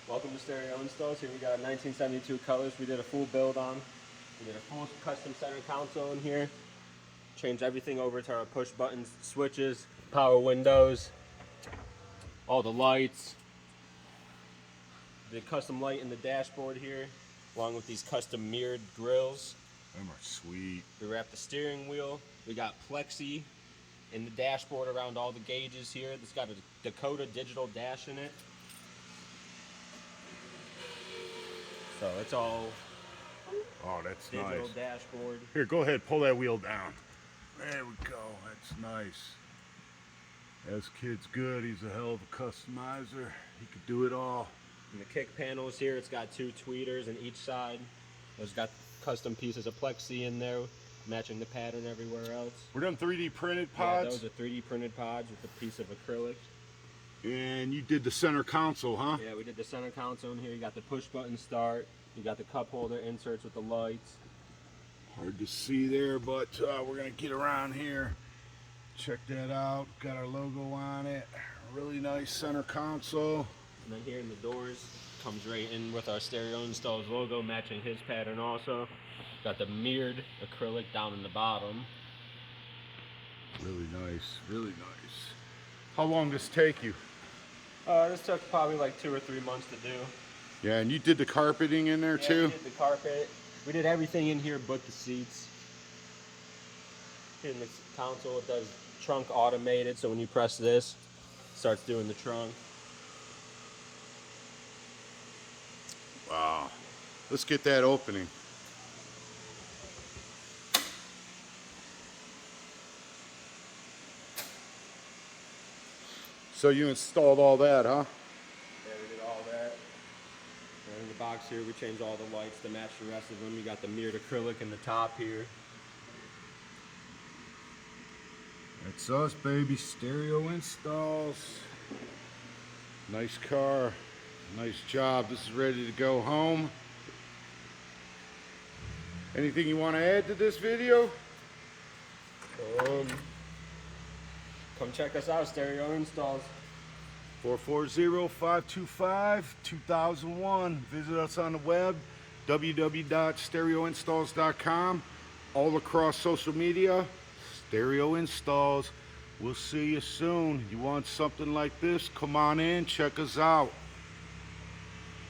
Welcome to Stereo Installs. Here we got a 1972 Cutlass we did a full build on. We did a full custom center console in here. Changed everything over to our push buttons, switches, power windows, all the lights. The custom light in the dashboard here, along with these custom mirrored grills. Them are sweet. We wrapped the steering wheel. We got plexi in the dashboard around all the gauges here. It's got a Dakota digital dash in it. So it's all Oh, that's digital nice. dashboard. Here, go ahead, pull that wheel down. There we go. That's nice. As kid's good. He's a hell of a customizer. He could do it all. And the kick panels here, it's got two tweeters in each side. It's got custom pieces of plexi in there, matching the pattern everywhere else. Were them 3D printed Yeah, pods? those are 3D printed pods with a piece of acrylic. And you did the center console, huh? Yeah, we did the center console in here. You got the push button start. You got the cup holder inserts with the lights. Hard to see there, but we're gonna get around here. Check that out. Got our logo on it. Really nice center console. And then here in the doors, comes right in with our Stereo Installs logo, matching his pattern also. Got the mirrored acrylic down in the bottom. Really nice, really nice. How long does this take you? This took probably like 2 or 3 months to do. Yeah, and you did the carpeting in there Yeah, too? we did the carpet. We did everything in here but the seats. Here in the console, it does trunk automated, so when you press this, it starts doing the trunk. Wow. Let's get that opening. So you installed all that, huh? Yeah, we did all that. And in the box here, we changed all the lights to match the rest of them. You got the mirrored acrylic in the top here. That's us, baby. Stereo Installs. Nice car. Nice job. This is ready to go home. Anything you want to add to this video? Come check us out, Stereo Installs. 440-525-2001. Visit us on the web, www.stereoinstalls.com. All across social media, Stereo Installs. We'll see you soon. You want something like this? Come on in, check us out.